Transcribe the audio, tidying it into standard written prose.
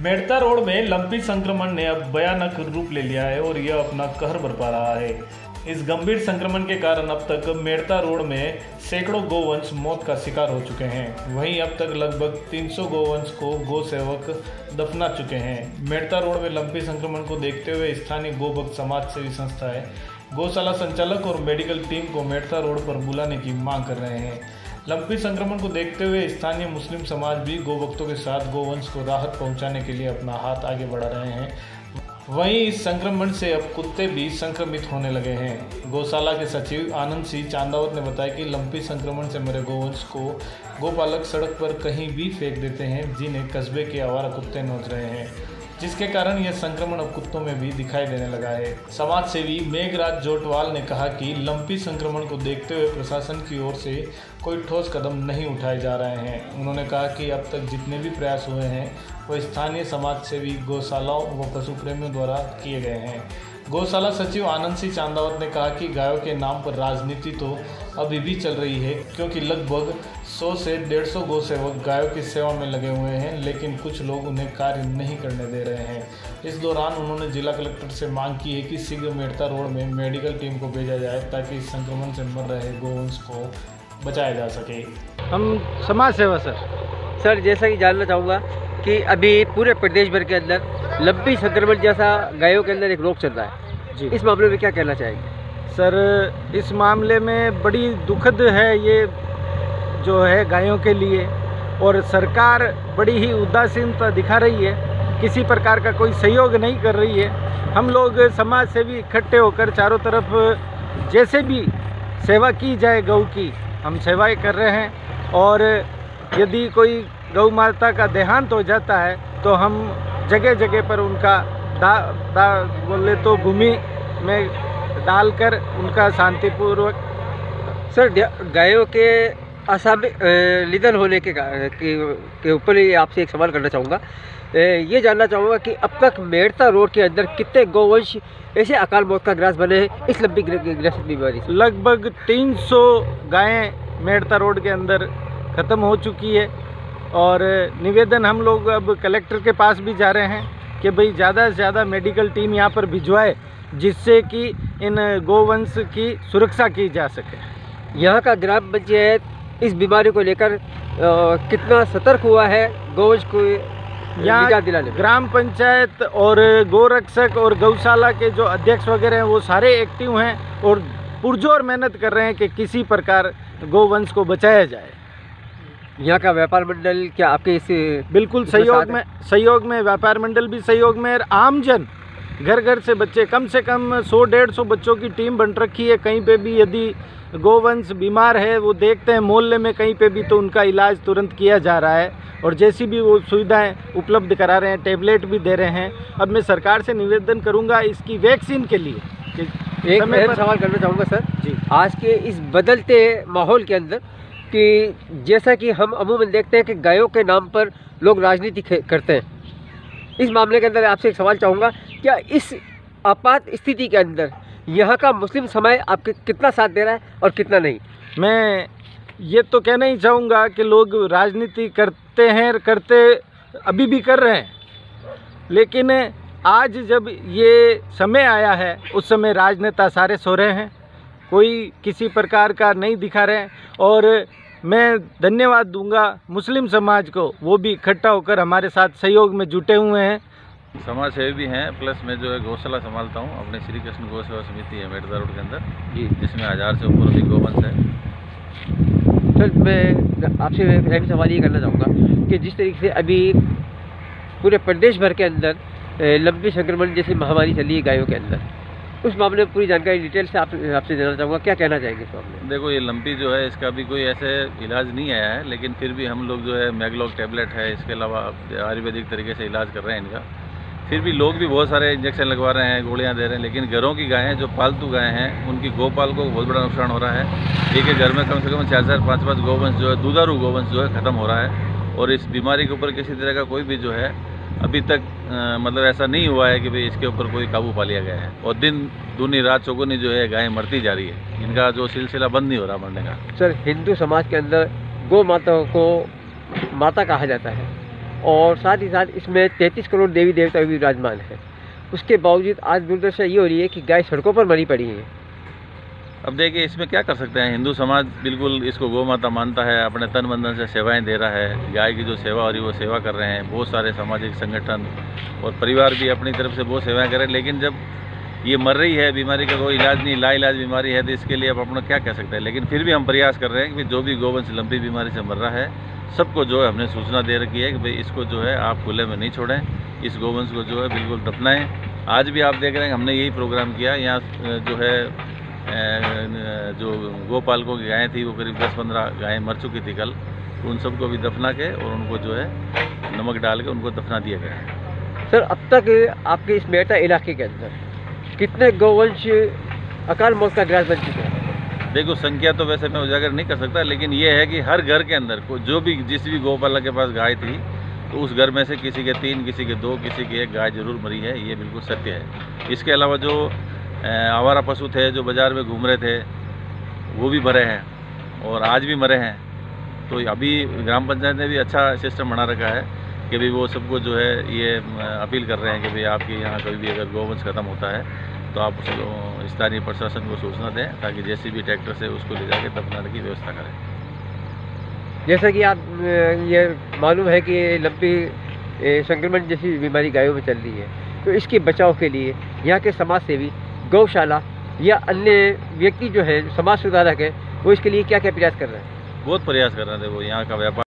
Merta road में lumpy संक्रमण ने अब भयानक रूप ले लिया है और यह अपना कहर बरपा रहा है। इस गंभीर संक्रमण के कारण अब तक मेड़ता रोड में सैकड़ों गोवंश मौत का शिकार हो चुके हैं। वहीं अब तक लगभग 300 गोवंश को गौ सेवक दफना चुके हैं। मेड़ता रोड में लंपी संक्रमण को देखते हुए स्थानीय गोभक्त समाज सेवी संस्थाएं गौशाला संचालक और मेडिकल टीम को मेड़ता रोड पर बुलाने की मांग कर रहे हैं। लंपी संक्रमण को देखते हुए स्थानीय मुस्लिम समाज भी गोभक्तों के साथ गोवंश को राहत पहुंचाने के लिए अपना हाथ आगे बढ़ा रहे हैं। वहीं इस संक्रमण से अब कुत्ते भी संक्रमित होने लगे हैं। गौशाला के सचिव आनंद सिंह चांदावत ने बताया कि लंपी संक्रमण से मरे गोवंश को गोपालक सड़क पर कहीं भी फेंक देते हैं, जिन्हें कस्बे के आवारा कुत्ते नोच रहे हैं, जिसके कारण यह संक्रमण अब कुत्तों में भी दिखाई देने लगा है। समाज सेवी मेघराज जोटवाल ने कहा कि लंपी संक्रमण को देखते हुए प्रशासन की ओर से कोई ठोस कदम नहीं उठाए जा रहे हैं। उन्होंने कहा कि अब तक जितने भी प्रयास हुए हैं वह स्थानीय समाज सेवी गौशालाओं व पशु प्रेमियों द्वारा किए गए हैं। गौशाला सचिव आनंद सिंह चांदावत ने कहा कि गायों के नाम पर राजनीति तो अभी भी चल रही है, क्योंकि लगभग 100 से 150 गौ सेवक गायों की सेवा में लगे हुए हैं, लेकिन कुछ लोग उन्हें कार्य नहीं करने दे रहे हैं। इस दौरान उन्होंने जिला कलेक्टर से मांग की है कि शीघ्र मेड़ता रोड में मेडिकल टीम को भेजा जाए, ताकि इस संक्रमण से मर रहे गोवंश को बचाया जा सके। हम समाज सेवा सर जैसा कि जानना चाहूँगा कि अभी पूरे प्रदेश भर के अंदर लंपी संक्रमण जैसा गायों के अंदर एक रोग चल रहा है जी, इस मामले में क्या कहना चाहेंगे? सर, इस मामले में बड़ी दुखद है ये जो है गायों के लिए, और सरकार बड़ी ही उदासीनता दिखा रही है, किसी प्रकार का कोई सहयोग नहीं कर रही है। हम लोग समाज सेवी इकट्ठे होकर चारों तरफ जैसे भी सेवा की जाए गौ की, हम सेवाएं कर रहे हैं। और यदि कोई गौ माता का देहांत हो जाता है तो हम जगह जगह पर उनका बोले तो भूमि में डालकर उनका शांतिपूर्वक। सर, गायों के असामयिक निधन होने के ऊपर ही आपसे एक सवाल करना चाहूँगा। ये जानना चाहूँगा कि अब तक मेड़ता रोड के अंदर कितने गोवंश ऐसे अकाल मौत का ग्रास बने हैं इस लंबी ग्रसित बीमारी से? लगभग 300 गायें मेड़ता रोड के अंदर ख़त्म हो चुकी है। और निवेदन हम लोग अब कलेक्टर के पास भी जा रहे हैं कि भाई ज़्यादा से ज़्यादा मेडिकल टीम यहाँ पर भिजवाए, जिससे कि इन गोवंश की सुरक्षा की जा सके। यहाँ का ग्राम पंचायत इस बीमारी को लेकर कितना सतर्क हुआ है गोवंश को निजात दिलाने? ग्राम पंचायत और गोरक्षक और गौशाला के जो अध्यक्ष वगैरह हैं वो सारे एक्टिव हैं और पुरजोर मेहनत कर रहे हैं कि किसी प्रकार गोवंश को बचाया जाए। यहाँ का व्यापार मंडल क्या आपके इस बिल्कुल सहयोग में व्यापार मंडल भी सहयोग में, और आमजन घर घर से बच्चे, कम से कम 100-150 बच्चों की टीम बन रखी है। कहीं पे भी यदि गोवंश बीमार है वो देखते हैं मोहल्ले में कहीं पे भी, तो उनका इलाज तुरंत किया जा रहा है और जैसी भी वो सुविधाएं उपलब्ध करा रहे हैं, टेबलेट भी दे रहे हैं। अब मैं सरकार से निवेदन करूँगा इसकी वैक्सीन के लिए। एक सवाल करना चाहूँगा सर जी, आज के इस बदलते माहौल के अंदर कि जैसा कि हम अमूमन देखते हैं कि गायों के नाम पर लोग राजनीति करते हैं, इस मामले के अंदर आपसे एक सवाल चाहूँगा, क्या इस आपात स्थिति के अंदर यहाँ का मुस्लिम समाज आपके कितना साथ दे रहा है और कितना नहीं? मैं ये तो कहना ही चाहूँगा कि लोग राजनीति करते हैं, करते अभी भी कर रहे हैं, लेकिन आज जब ये समय आया है उस समय राजनेता सारे सो रहे हैं, कोई किसी प्रकार का नहीं दिखा रहे हैं। और मैं धन्यवाद दूंगा मुस्लिम समाज को, वो भी इकट्ठा होकर हमारे साथ सहयोग में जुटे हुए हैं। समाज सेवी भी हैं, प्लस मैं जो है गौशाला संभालता हूँ, अपने श्री कृष्ण गौ सेवा समिति है मेड़ता रोड के अंदर जी, जिसमें 1000 से ऊपर अधिक गोवंश है। सर, मैं आपसे एक सवाल ये करना चाहूँगा कि जिस तरीके से अभी पूरे प्रदेश भर के अंदर लंबी संक्रमण जैसी महामारी चली है गायों के अंदर, उस मामले में पूरी जानकारी डिटेल से आपसे देना चाहूँगा, क्या कहना चाहेंगे इस मामले में? देखो, ये लंपी जो है इसका भी कोई ऐसे इलाज नहीं आया है, लेकिन फिर भी हम लोग जो है मैगलॉग टेबलेट है, इसके अलावा आयुर्वेदिक तरीके से इलाज कर रहे हैं इनका। फिर भी लोग भी बहुत सारे इंजेक्शन लगवा रहे हैं, गोलियां दे रहे हैं, लेकिन घरों की गायें जो पालतू गायें हैं उनकी गोपाल को बहुत बड़ा नुकसान हो रहा है। एक घर में कम से कम 4-4, 5-5 गोवंश जो है, दुधारू गोवंश जो है ख़त्म हो रहा है। और इस बीमारी के ऊपर किसी तरह का कोई भी जो है अभी तक मतलब ऐसा नहीं हुआ है कि भाई इसके ऊपर कोई काबू पा लिया गया है। और दिन दूनी रात चौगुनी जो है गायें मरती जा रही है, इनका जो सिलसिला बंद नहीं हो रहा मरने का। सर, हिंदू समाज के अंदर गौ माता को माता कहा जाता है, और साथ ही साथ इसमें 33 करोड़ देवी देवता भी विराजमान है। उसके बावजूद आज दुर्दशा ये हो रही है कि गाय सड़कों पर मरी पड़ी है। अब देखिए इसमें क्या कर सकते हैं, हिंदू समाज बिल्कुल इसको गौ माता मानता है, अपने तन बंधन से सेवाएं दे रहा है। गाय की जो सेवा हो रही है वो सेवा कर रहे हैं, बहुत सारे सामाजिक संगठन और परिवार भी अपनी तरफ से बहुत सेवाएं कर रहे हैं। लेकिन जब ये मर रही है, बीमारी का कोई इलाज नहीं, लाइलाज बीमारी है, तो इसके लिए अब अपना क्या कह सकते हैं। लेकिन फिर भी हम प्रयास कर रहे हैं कि जो भी गोवंश लंबी बीमारी से मर रहा है सबको जो है हमने सूचना दे रखी है कि भाई इसको जो है आप खुले में नहीं छोड़ें, इस गोवंश को जो है बिल्कुल दफनाएं। आज भी आप देख रहे हैं हमने यही प्रोग्राम किया। यहाँ जो है जो गोपालकों की गायें थी वो करीब 10-15 गायें मर चुकी थी कल, उन सबको भी दफना के और उनको जो है नमक डाल के उनको दफना दिया गया है। सर, अब तक आपके इस मेड़ता इलाके के अंदर कितने गोवंश अकाल मौत का ग्रास बन चुके हैं? देखो संख्या तो वैसे मैं उजागर नहीं कर सकता, लेकिन ये है कि हर घर के अंदर जो भी जिस भी गौपालक के पास गाय थी तो उस घर में से किसी के 3, किसी के 2, किसी की 1 गाय जरूर मरी है, ये बिल्कुल सत्य है। इसके अलावा जो आवारा पशु थे जो बाज़ार में घूम रहे थे वो भी मरे हैं और आज भी मरे हैं। तो अभी ग्राम पंचायत ने भी अच्छा सिस्टम बना रखा है कि भाई वो सबको जो है ये अपील कर रहे हैं कि भाई आपके यहाँ कभी भी अगर गोवंश ख़त्म होता है तो आप उसको स्थानीय प्रशासन को सूचना दें ताकि जेसीबी ट्रैक्टर से उसको ले जाके दफनाने की व्यवस्था करें। जैसा कि आप ये मालूम है कि लंपी संक्रमण जैसी बीमारी गायों में चल रही है, तो इसके बचाव के लिए यहाँ के समाज सेवी, गौशाला या अन्य व्यक्ति जो है समाज सुधारक है वो इसके लिए क्या क्या प्रयास कर रहे हैं? बहुत प्रयास कर रहे थे। वो यहाँ का व्यापार